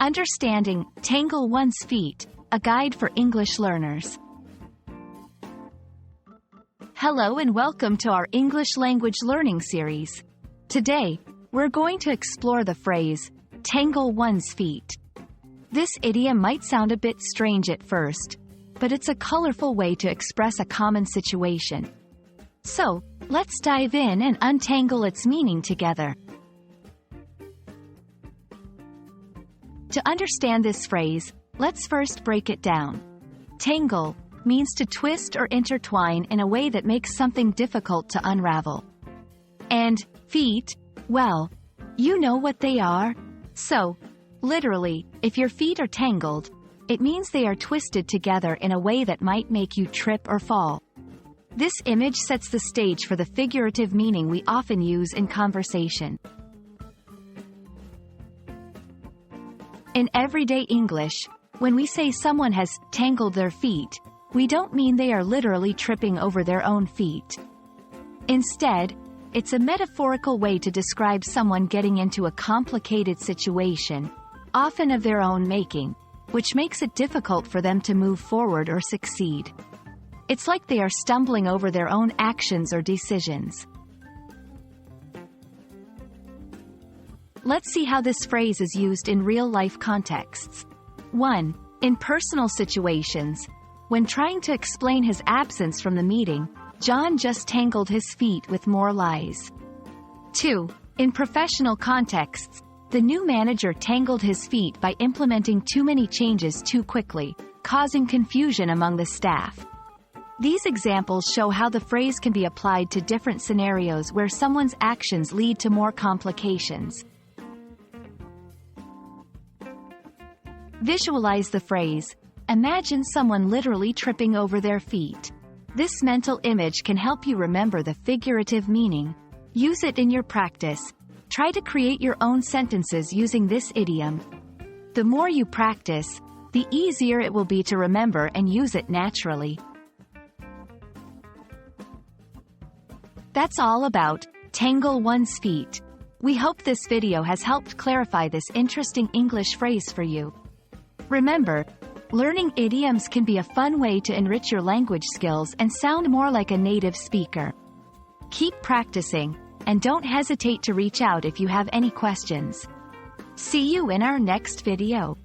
Understanding Tangle One's Feet, a guide for English learners. Hello and welcome to our English language learning series. Today, we're going to explore the phrase, tangle one's feet. This idiom might sound a bit strange at first, but it's a colorful way to express a common situation. So, let's dive in and untangle its meaning together. To understand this phrase, let's first break it down. Tangle means to twist or intertwine in a way that makes something difficult to unravel. And feet, well, you know what they are. So, literally, if your feet are tangled, it means they are twisted together in a way that might make you trip or fall. This image sets the stage for the figurative meaning we often use in conversation. In everyday English, when we say someone has tangled their feet, we don't mean they are literally tripping over their own feet. Instead, it's a metaphorical way to describe someone getting into a complicated situation, often of their own making, which makes it difficult for them to move forward or succeed. It's like they are stumbling over their own actions or decisions. Let's see how this phrase is used in real-life contexts. 1. In personal situations. When trying to explain his absence from the meeting, John just tangled his feet with more lies. 2. In professional contexts. The new manager tangled his feet by implementing too many changes too quickly, causing confusion among the staff. These examples show how the phrase can be applied to different scenarios where someone's actions lead to more complications. Visualize the phrase. Imagine someone literally tripping over their feet. This mental image can help you remember the figurative meaning. Use it in your practice. Try to create your own sentences using this idiom. The more you practice, the easier it will be to remember and use it naturally. That's all about tangle one's feet. We hope this video has helped clarify this interesting English phrase for you. Remember, learning idioms can be a fun way to enrich your language skills and sound more like a native speaker. Keep practicing, and don't hesitate to reach out if you have any questions. See you in our next video.